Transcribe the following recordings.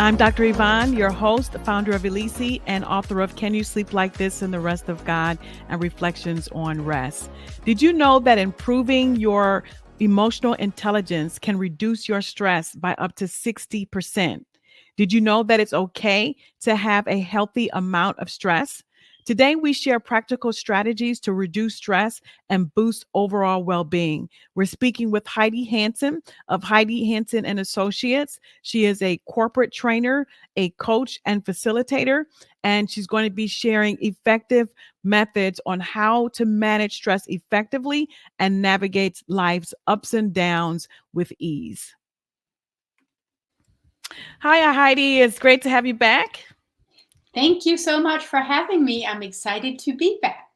I'm Dr. Evonne, your host, founder of Elisi, and author of Can You Sleep Like This and the Rest of God and Reflections on Rest. Did you know that improving your emotional intelligence can reduce your stress by up to 60%? Did you know that it's okay to have a healthy amount of stress? Today, we share practical strategies to reduce stress and boost overall well-being. We're speaking with Heidi Hansen of Heidi Hansen and Associates. She is a corporate trainer, a coach, and facilitator, and she's going to be sharing effective methods on how to manage stress effectively and navigate life's ups and downs with ease. Hi, Heidi. It's great to have you back. Thank you so much for having me. I'm excited to be back.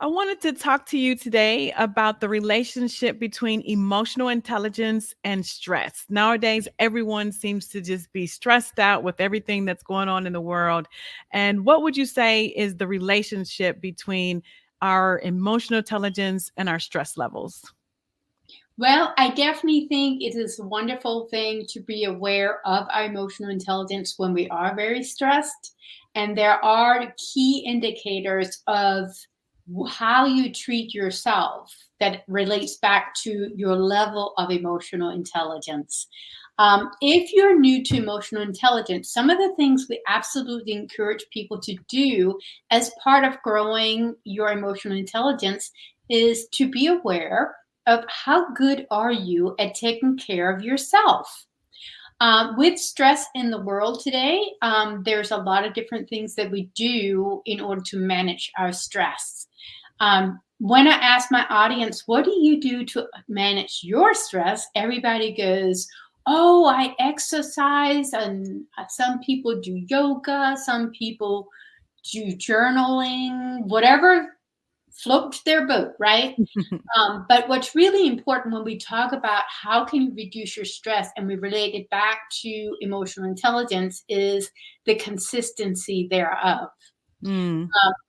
I wanted to talk to you today about the relationship between emotional intelligence and stress. Nowadays, everyone seems to just be stressed out with everything that's going on in the world. And what would you say is the relationship between our emotional intelligence and our stress levels? Well, I definitely think it is a wonderful thing to be aware of our emotional intelligence when we are very stressed. And there are key indicators of how you treat yourself that relates back to your level of emotional intelligence. If you're new to emotional intelligence, some of the things we absolutely encourage people to do as part of growing your emotional intelligence is to be aware of how good are you at taking care of yourself. With stress in the world today, there's a lot of different things that we do in order to manage our stress. When I ask my audience, what do you do to manage your stress? Everybody goes, oh, I exercise, and some people do yoga, some people do journaling, whatever floats their boat, right? But what's really important when we talk about how can you reduce your stress and we relate it back to emotional intelligence is the consistency thereof.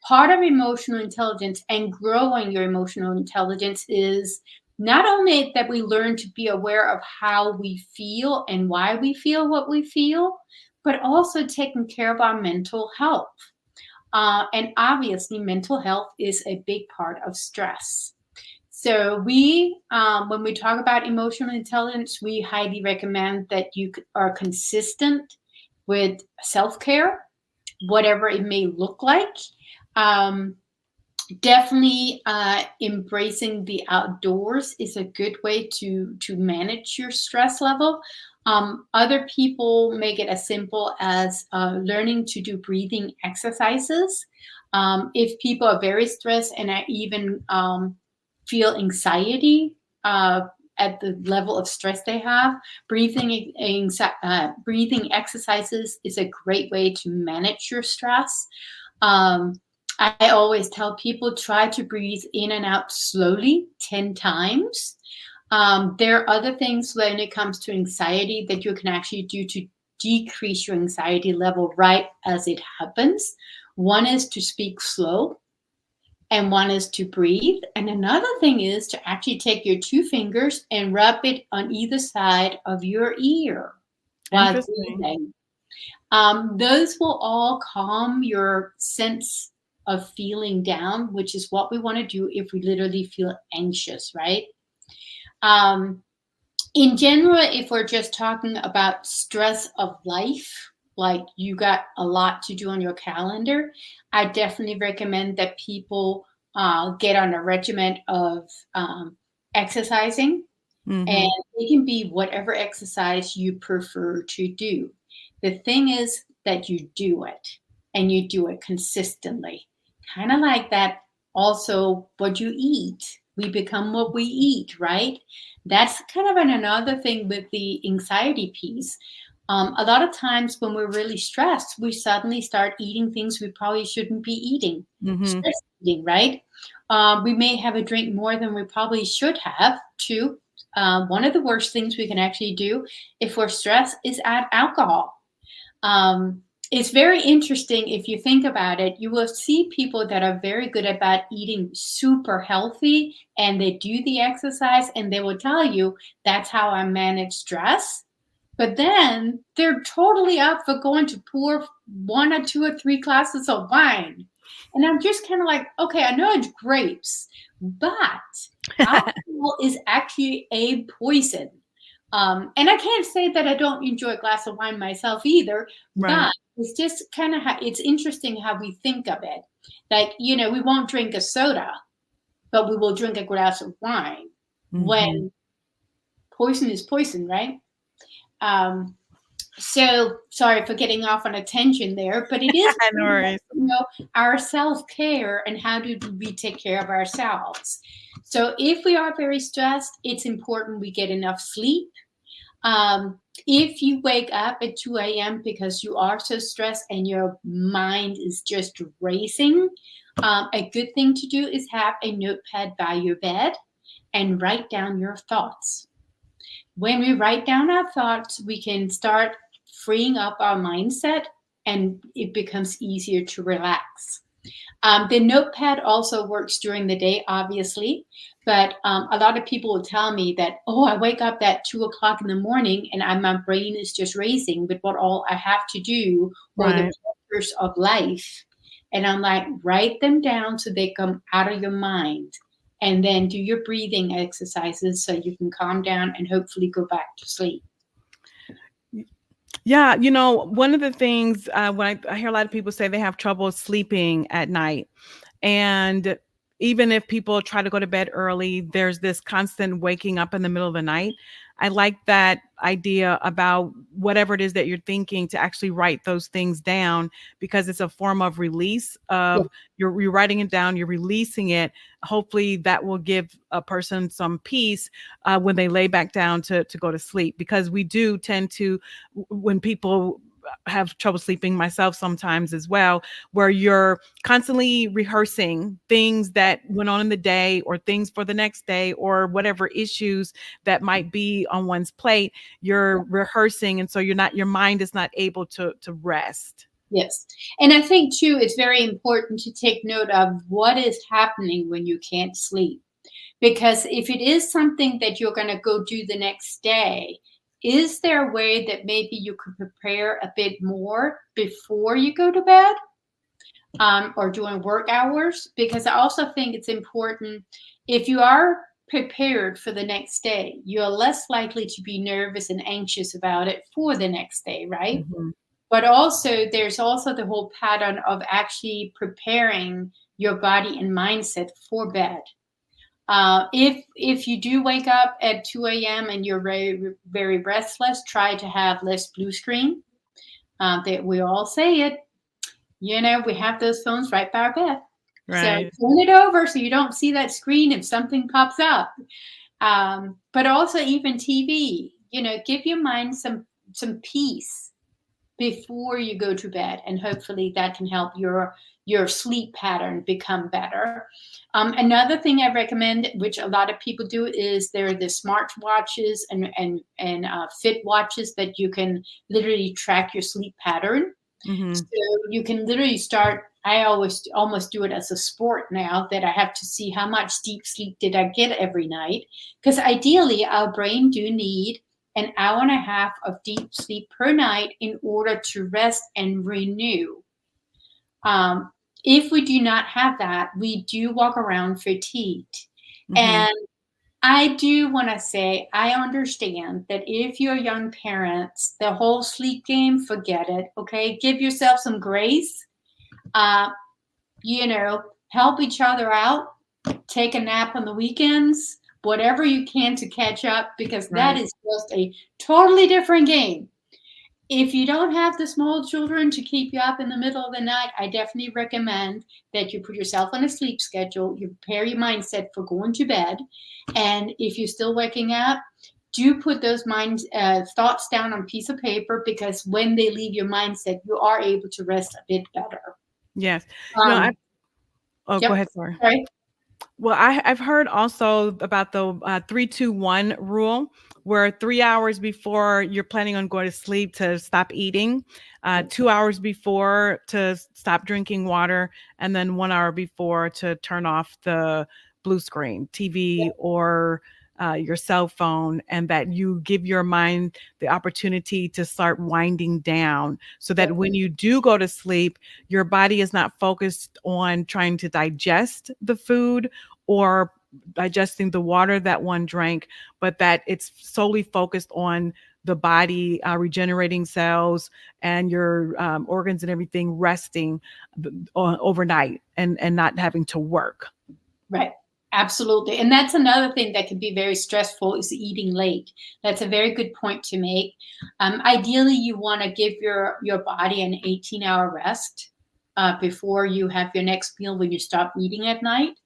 Part of emotional intelligence and growing your emotional intelligence is not only that we learn to be aware of how we feel and why we feel what we feel, but also taking care of our mental health. And obviously, mental health is a big part of stress. So when we talk about emotional intelligence, we highly recommend that you are consistent with self-care, whatever it may look like. Definitely embracing the outdoors is a good way to manage your stress level. Other people make it as simple as learning to do breathing exercises. If people are very stressed and are even feel anxiety at the level of stress they have, breathing exercises is a great way to manage your stress. I always tell people try to breathe in and out slowly 10 times. There are other things when it comes to anxiety that you can actually do to decrease your anxiety level right as it happens. One is to speak slow, and one is to breathe. And another thing is to actually take your two fingers and rub it on either side of your ear while breathing. Those will all calm your sense of feeling down, which is what we want to do if we literally feel anxious, right? In general, if we're just talking about stress of life, like you got a lot to do on your calendar, I definitely recommend that people get on a regimen of exercising. And it can be whatever exercise you prefer to do. The thing is that you do it and you do it consistently. Kind of like that also what you eat. We become what we eat, right? That's kind of another thing with the anxiety piece. A lot of times when we're really stressed, we suddenly start eating things we probably shouldn't be eating. Stress eating, right? We may have a drink more than we probably should have too. One of the worst things we can actually do if we're stressed is add alcohol. It's very interesting if you think about it. You will see people that are very good about eating super healthy and they do the exercise and they will tell you that's how I manage stress. But then they're totally up for going to pour 1 or 2 or 3 glasses of wine. And I'm just kind of like, okay, I know it's grapes, but alcohol is actually a poison. And I can't say that I don't enjoy a glass of wine myself either, Right. but it's just kind of it's interesting how we think of it. Like, we won't drink a soda, but we will drink a glass of wine Hmm. when poison is poison, right? Um, so sorry for getting off on a tangent there, but it is No worries. our self-care and how do we take care of ourselves. So if we are very stressed, it's important we get enough sleep. If you wake up at 2 a.m. because you are so stressed and your mind is just racing, a good thing to do is have a notepad by your bed and write down your thoughts. When we write down our thoughts, we can start freeing up our mindset and it becomes easier to relax. The notepad also works during the day, obviously, but a lot of people will tell me that, oh, I wake up at 2 o'clock in the morning and my brain is just racing with what all I have to do or the Right. pressures of life. And I'm like, write them down so they come out of your mind. And then do your breathing exercises so you can calm down and hopefully go back to sleep. Yeah, one of the things when I hear a lot of people say they have trouble sleeping at night, and even if people try to go to bed early, there's this constant waking up in the middle of the night. I like that idea about whatever it is that you're thinking to actually write those things down because it's a form of release Yeah. of you're writing it down, you're releasing it. Hopefully that will give a person some peace when they lay back down to go to sleep because we do tend to when people have trouble sleeping myself sometimes as well where you're constantly rehearsing things that went on in the day or things for the next day or whatever issues that might be on one's plate you're rehearsing and so your mind is not able to rest. Yes. And I think too, it's very important to take note of what is happening when you can't sleep. Because if it is something that you're going to go do the next day, is there a way that maybe you could prepare a bit more before you go to bed or during work hours? Because I also think it's important if you are prepared for the next day, you're less likely to be nervous and anxious about it for the next day, right? Mhm. But also, there's also the whole pattern of actually preparing your body and mindset for bed. If you do wake up at 2 a.m. and you're very very restless, try to have less blue screen. That we all say it. We have those phones right by our bed, so Right. turn it over so you don't see that screen if something pops up. But also even TV. Give your mind some peace before you go to bed, and hopefully that can help your sleep pattern become better. Another thing I recommend, which a lot of people do, is there are the smart watches and fit watches that you can literally track your sleep pattern. So Mhm. you can literally start. I always almost do it as a sport now that I have to see how much deep sleep did I get every night. Because ideally, our brain do need an hour and a half of deep sleep per night in order to rest and renew. Um, if we do not have that, we do walk around fatigued. Mhm. And I do want to say, I understand that if you're young parents, the whole sleep game, forget it. Okay. Give yourself some grace. Uh, help each other out. Take a nap on the weekends, whatever you can to catch up, because that Right. is just a totally different game. If you don't have the small children to keep you up in the middle of the night, I definitely recommend that you put yourself on a sleep schedule, you prepare your mindset for going to bed. And if you're still waking up, do put those thoughts down on a piece of paper, because when they leave your mindset, you are able to rest a bit better. Yes. I Um, oh go yep. ahead, sorry. Sorry. Well, I've heard also about the 3-2-1 rule, where 3 hours before you're planning on going to sleep to stop eating, 2 hours before to stop drinking water, and then 1 hour before to turn off the blue screen, TV or your cell phone, and that you give your mind the opportunity to start winding down, so that when you do go to sleep, your body is not focused on trying to digest the food or digesting the water that one drank, but that it's solely focused on the body regenerating cells and your organs and everything resting overnight and not having to work. Right. Absolutely. And that's another thing that can be very stressful is eating late. That's a very good point to make. Ideally, you want to give your body an 18-hour rest before you have your next meal when you stop eating at night.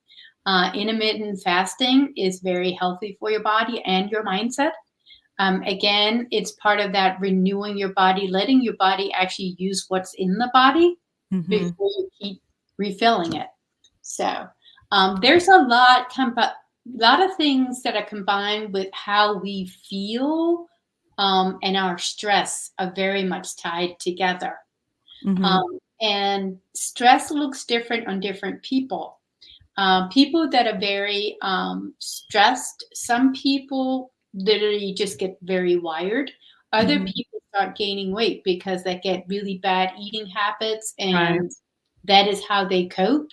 Intermittent fasting is very healthy for your body and your mindset. Again, it's part of that renewing your body, letting your body actually use what's in the body before you keep refilling it. So there's a lot of things that are combined with how we feel, and our stress are very much tied together. And stress looks different on different people. People that are very stressed, some people literally just get very wired. Other people start gaining weight because they get really bad eating habits, and that is how they cope.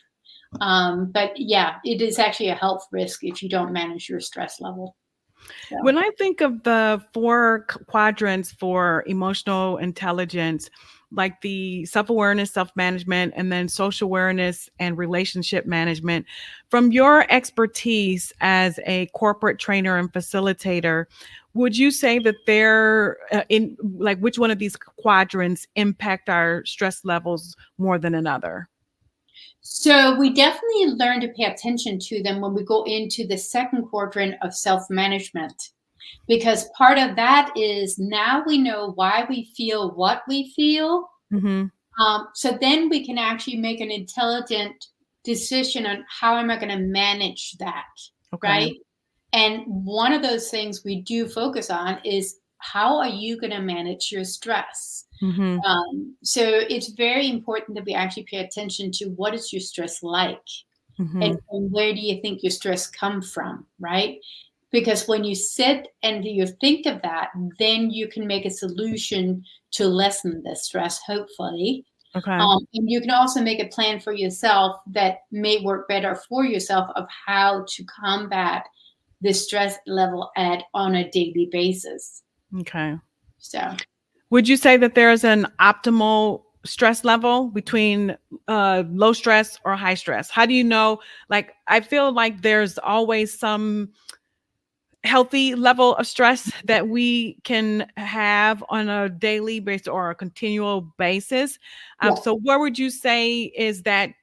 But yeah, it is actually a health risk if you don't manage your stress level. So. When I think of the 4 quadrants for emotional intelligence, like the self-awareness, self-management, and then social awareness and relationship management, from your expertise as a corporate trainer and facilitator, would you say that they're in like which one of these quadrants impact our stress levels more than another? So we definitely learn to pay attention to them when we go into the second quadrant of self-management, because part of that is now we know why we feel what we feel. So then we can actually make an intelligent decision on how am I going to manage that, right? And one of those things we do focus on is how are you going to manage your stress? So it's very important that we actually pay attention to what is your stress like, and where do you think your stress comes from, right? Because when you sit and you think of that, then you can make a solution to lessen the stress, hopefully. And you can also make a plan for yourself that may work better for yourself of how to combat the stress level on a daily basis. So. Would you say that there's an optimal stress level between low stress or high stress? How do you know? Like, I feel like there's always some healthy level of stress that we can have on a daily basis or a continual basis. So where would you say is that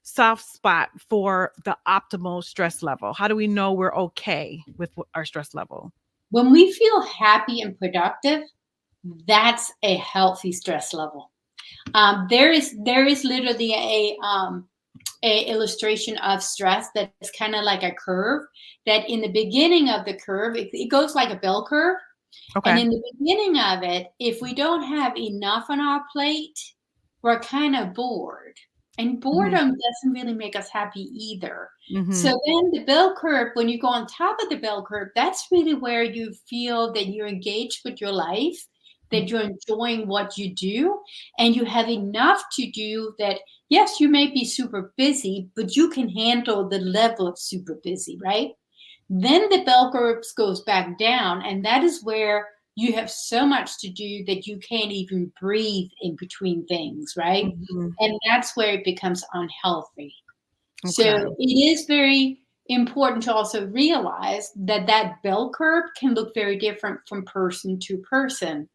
soft spot for the optimal stress level? How do we know we're okay with our stress level? When we feel happy and productive, that's a healthy stress level. There is literally a illustration of stress that's kind of like a curve, that in the beginning of the curve, it goes like a bell curve. And in the beginning of it, if we don't have enough on our plate, we're kind of bored. And boredom doesn't really make us happy either. So then the bell curve, when you go on top of the bell curve, that's really where you feel that you're engaged with your life, that you're enjoying what you do, and you have enough to do that, yes, you may be super busy, but you can handle the level of super busy, right? Then the bell curve goes back down, and that is where you have so much to do that you can't even breathe in between things, right? And that's where it becomes unhealthy. So it is very important to also realize that that bell curve can look very different from person to person.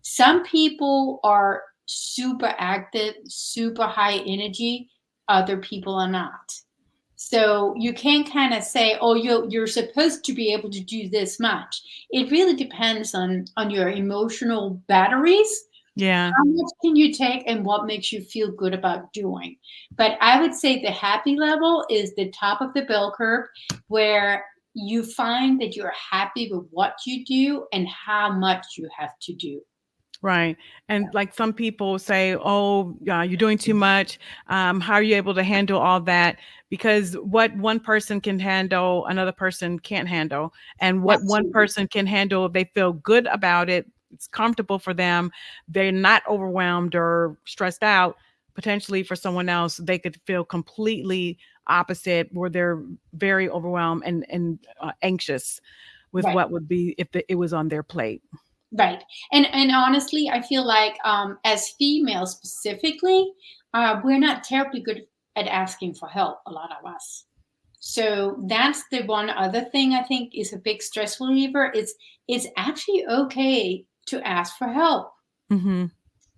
Some people are super active, super high energy. Other people are not. So you can't kind of say, oh, you're supposed to be able to do this much. It really depends on your emotional batteries. Yeah. How much can you take and what makes you feel good about doing? But I would say the happy level is the top of the bell curve, where you find that you're happy with what you do and how much you have to do. Right. And like some people say, oh, you're doing too much. How are you able to handle all that? Because what one person can handle, another person can't handle. And what That's one true. person can handle, they feel good about it. It's comfortable for them. They're not overwhelmed or stressed out. Potentially for someone else, they could feel completely opposite, where they're very overwhelmed and anxious with Right. what would be if it was on their plate. Right. And honestly, I feel like as females specifically, we're not terribly good at asking for help, a lot of us. So that's the one other thing I think is a big stress reliever. It's actually okay to ask for help. Hmm.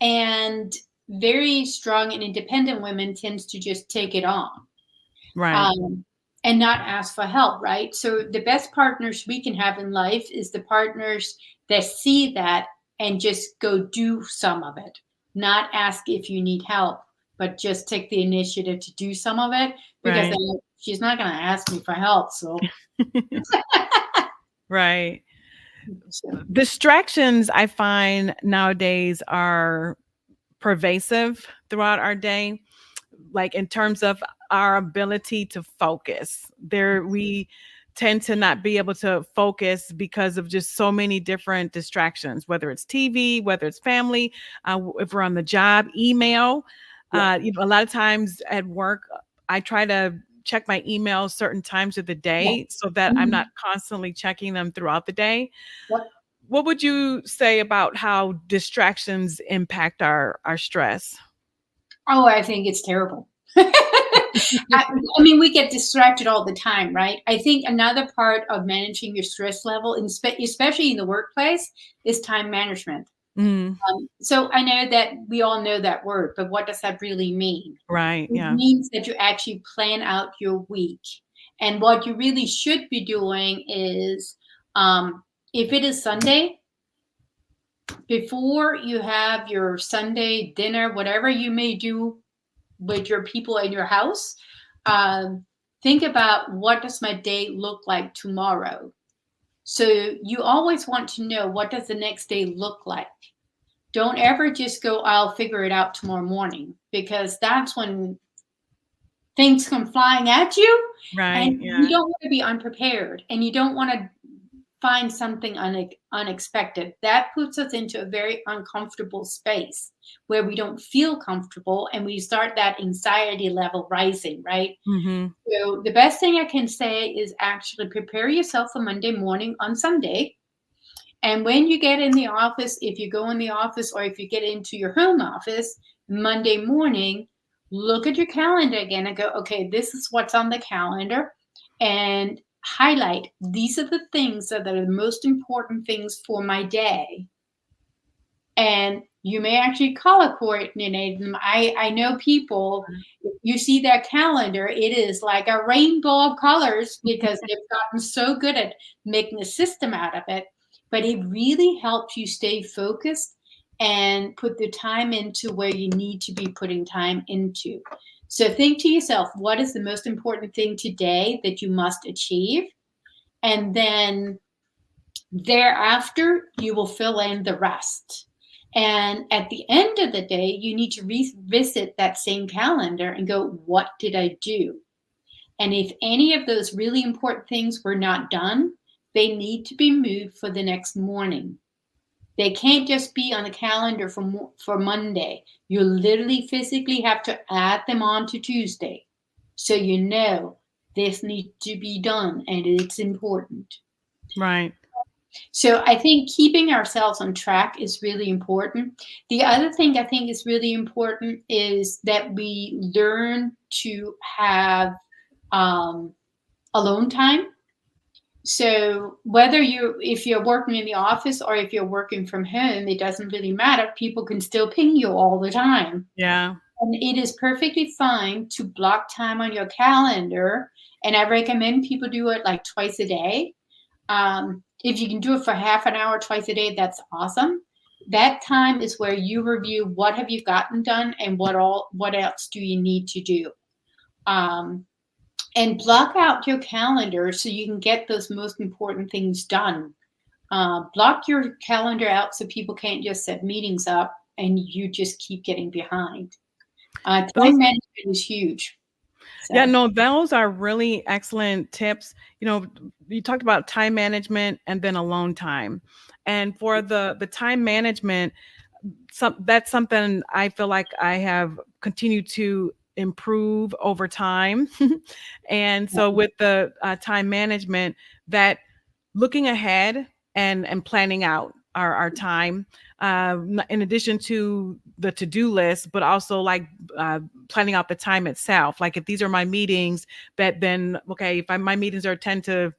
And very strong and independent women tends to just take it on. Right. um, and not ask for help, right? So the best partners we can have in life is the partners that see that and just go do some of it, not ask if you need help, but just take the initiative to do some of it because Right. she's not going to ask me for help. So, Right. so Distractions, I find nowadays, are pervasive throughout our day, like in terms of our ability to focus. There, we tend to not be able to focus because of just so many different distractions, whether it's TV, whether it's family, if we're on the job, email. yeah, A lot of times at work, I try to check my emails certain times of the yeah. day so that I'm Mhm. not constantly checking them throughout the day. Yep. What would you say about how distractions impact our stress? Oh, I think it's terrible. I mean, we get distracted all the time, right? I think another part of managing your stress level, especially in the workplace, is time management. Mm, So I know that we all know that word, but what does that really mean? right. It Yeah. means that you actually plan out your week. And what you really should be doing is, if it is Sunday, before you have your Sunday dinner, whatever you may do with your people in your house, um, think about what does my day look like tomorrow. So you always want to know, what does the next day look like. Don't ever just go, I'll figure it out tomorrow morning, because that's when things come flying at you, and Right. you Yeah. don't want to be unprepared, and you don't want to find something unexpected. That puts us into a very uncomfortable space where we don't feel comfortable, and we start that anxiety level rising, right? Hmm. So the best thing I can say is actually prepare yourself for Monday morning on Sunday. And when you get in the office, if you go in the office or if you get into your home office Monday morning, look at your calendar again and go, okay, this is what's on the calendar, and highlight, these are the things that are the most important things for my day. And you may actually color coordinate them. I know people, if you see their calendar, it is like a rainbow of colors because they've gotten so good at making a system out of it. But it really helps you stay focused and put the time into where you need to be putting time into. So think to yourself, what is the most important thing today that you must achieve? And then thereafter, you will fill in the rest. And at the end of the day, you need to revisit that same calendar and go, what did I do? And if any of those really important things were not done, they need to be moved for the next morning. They can't just be on the calendar for Monday. You literally physically have to add them on to Tuesday. So you know this needs to be done and it's important. Right. So I think keeping ourselves on track is really important. The other thing I think is really important is that we learn to have um, alone time. So whether if you're working in the office or if you're working from home, it doesn't really matter. People can still ping you all the time. Yeah. And it is perfectly fine to block time on your calendar. And I recommend people do it like twice a day. If you can do it for half an hour twice a day, that's awesome. That time is where you review what have you gotten done and what else do you need to do. Um, and block out your calendar so you can get those most important things done. Block your calendar out so people can't just set meetings up and you just keep getting behind. Time Those management is huge. Yeah, So, no, those are really excellent tips. You talked about time management and then alone time. And for the time management, that's something I feel like I have continued to improve over time. And so with the time management, that looking ahead and planning out our time, in addition to the to-do list, but also like planning out the time itself. Like if these are my meetings, that then okay, if my meetings are 10 to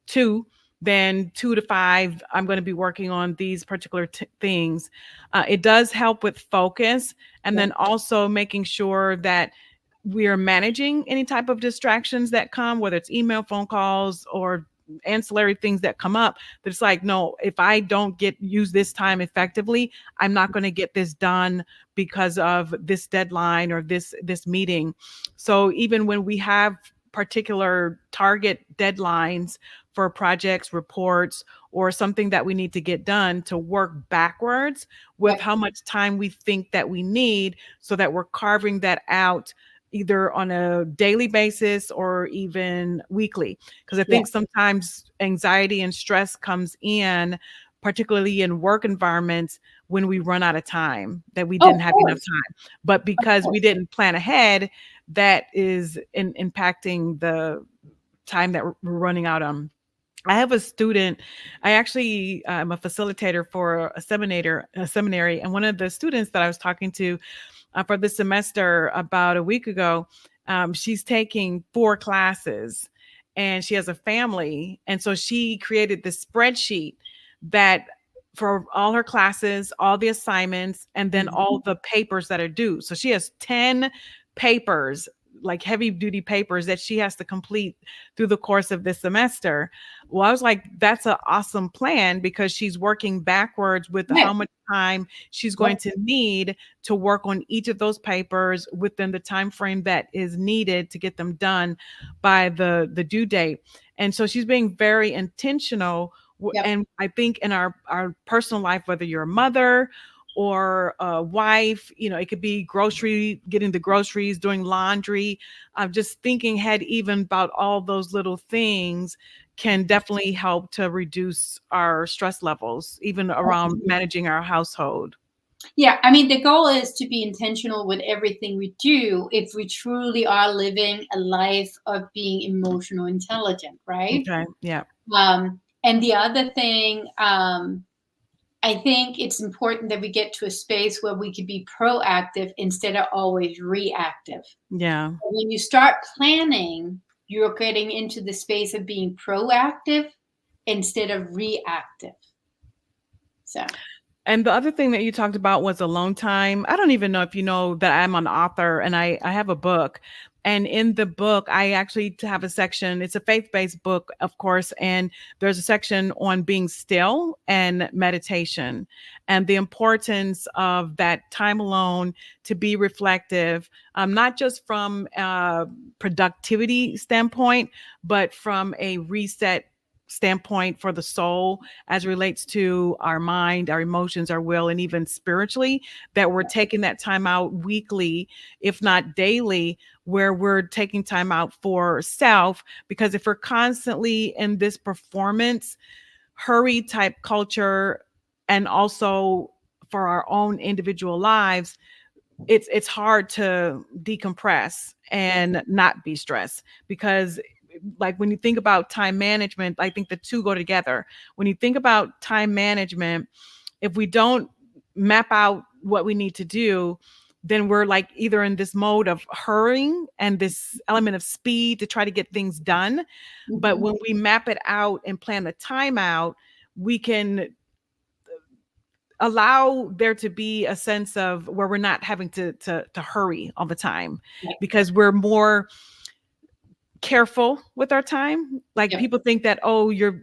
2, then 2 to 5 I'm going to be working on these particular things. It does help with focus, and yeah. then also making sure that we are managing any type of distractions that come, whether it's email, phone calls, or ancillary things that come up. But it's like, no, if I don't use this time effectively, I'm not going to get this done because of this deadline or this meeting. So even when we have particular target deadlines for projects, reports, or something that we need to get done, to work backwards with Yep. how much time we think that we need, so that we're carving that out either on a daily basis or even weekly. Because I Yeah. think sometimes anxiety and stress comes in, particularly in work environments, when we run out of time, that we Oh, didn't of have enough course. time. But Of because we course. didn't plan ahead, that is impacting the time that we're running out on. I have a student. I actually am a facilitator for a seminary, and one of the students that I was talking to for this semester about a week ago, she's taking 4 classes, and she has a family, and so she created this spreadsheet that for all her classes, all the assignments, and then all Mhm. the papers that are due. So she has 10 papers, like heavy duty papers, that she has to complete through the course of this semester. Well, I was like, that's an awesome plan, because she's working backwards with Right. how much time she's going Yep. to need to work on each of those papers within the time frame that is needed to get them done by the due date. And so she's being very intentional. Yep. And I think in our personal life, whether you're a mother or a wife, it could be getting the groceries, doing laundry, just thinking ahead even about all those little things can definitely help to reduce our stress levels, even around managing our household. Yeah, I mean, the goal is to be intentional with everything we do if we truly are living a life of being emotional intelligent, right? Okay. Yeah. And the other thing, I think it's important that we get to a space where we can be proactive instead of always reactive. Yeah. When you start planning, you're getting into the space of being proactive instead of reactive. So, And the other thing that you talked about was alone time. I don't even know if you know that I'm an author, and I have a book. And in the book, I actually have a section. It's a faith-based book, of course, and there's a section on being still and meditation, and the importance of that time alone to be reflective, not just from a productivity standpoint, but from a reset standpoint for the soul, as relates to our mind, our emotions, our will, and even spiritually, that we're taking that time out weekly, if not daily, where we're taking time out for self. Because if we're constantly in this performance, hurry type culture, and also for our own individual lives, it's hard to decompress and not be stressed. Because like when you think about time management, I think the two go together. When you think about time management, if we don't map out what we need to do, then we're like either in this mode of hurrying and this element of speed to try to get things done. But mhm. when we map it out and plan the time out, we can allow there to be a sense of where we're not having to hurry all the time, Right. because we're more careful with our time. Like Yep. people think that, oh, you're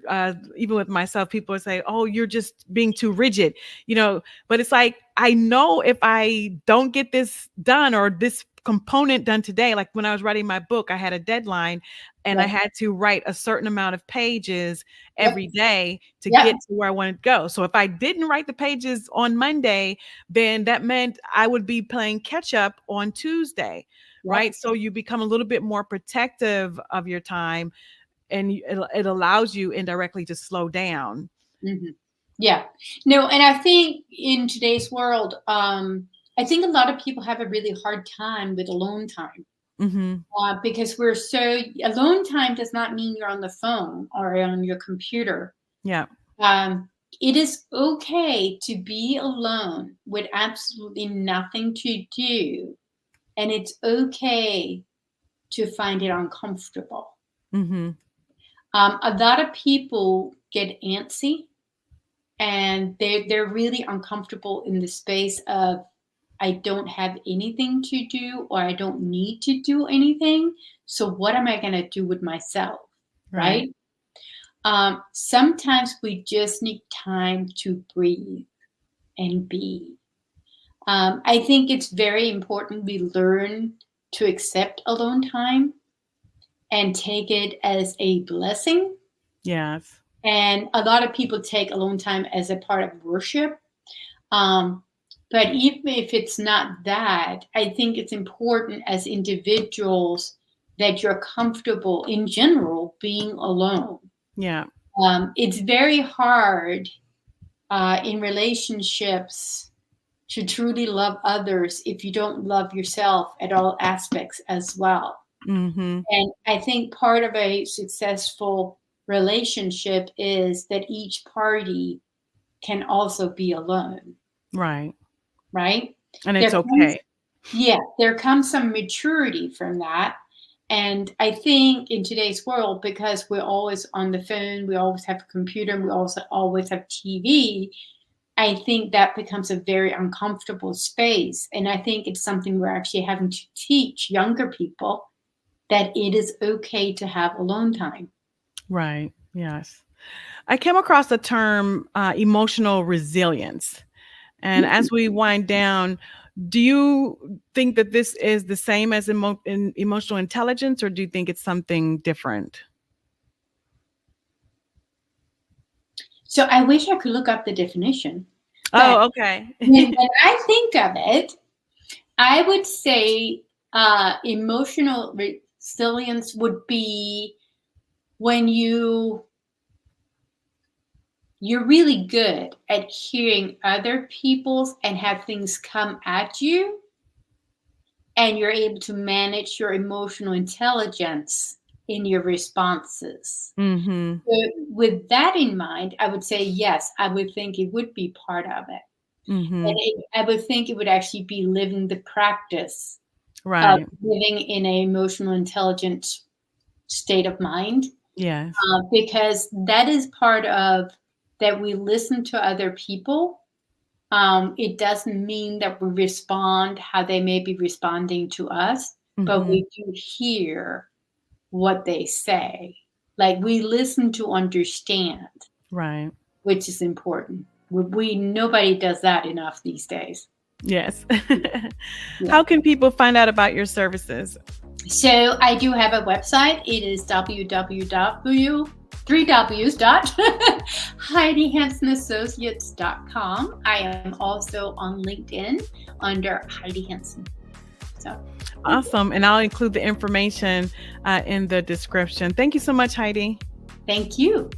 even with myself, people are saying, oh, you're just being too rigid. But it's like, I know if I don't get this done, or this component done today. Like when I was writing my book, I had a deadline and I Yep. had to write a certain amount of pages Yep. every day to Yep. get to where I wanted to go. So if I didn't write the pages on Monday, then that meant I would be playing catch up on Tuesday, Yep. right? So you become a little bit more protective of your time, and it allows you indirectly to slow down. Mhm. Yeah. No, and I think in today's world, I think a lot of people have a really hard time with alone time. Mhm. Because we're so alone time does not mean you're on the phone or on your computer. Yeah. Um, it is okay to be alone with absolutely nothing to do, and it's okay to find it uncomfortable. Mhm. A lot of people get antsy and they're really uncomfortable in the space of I don't have anything to do or I don't need to do anything. So what am I going to do with myself? Right. Right. Sometimes we just need time to breathe and be. I think it's very important we learn to accept alone time and take it as a blessing. Yes. And a lot of people take alone time as a part of worship. Um, but even if it's not that, I think it's important as individuals that you're comfortable in general being alone. Yeah. It's very hard in relationships to truly love others if you don't love yourself at all aspects as well. Mhm. And I think part of a successful relationship is that each party can also be alone, Right. right? And There it's comes okay. there comes some maturity from that. And I think in today's world, because we're always on the phone, we always have a computer, and we also always have TV, I think that becomes a very uncomfortable space. And I think it's something we're actually having to teach younger people that it is okay to have alone time. Right. Yes. I came across the term emotional resilience. And as we wind down, do you think that this is the same as emotional intelligence, or do you think it's something different? So I wish I could look up the definition, but Oh, okay. when I think of it, I would say emotional resilience would be when you're really good at hearing other people's and have things come at you, and you're able to manage your emotional intelligence in your responses. Mhm. So with that in mind, I would say yes, I would think it would be part of it. And Mhm. I would think it would actually be living the practice of Right. living in an emotional intelligent state of mind, Yes. because that is part of that we listen to other people. It doesn't mean that we respond how they may be responding to us, but Mhm. we do hear what they say. Like we listen to understand, Right. which is important. We nobody does that enough these days. Yes. Yeah. How can people find out about your services? So I do have a website. It is www.HeidiHansenAssociates.com. I am also on LinkedIn under Heidi Hansen. So Awesome. And I'll include the information in the description. Thank you so much, Heidi. thank you.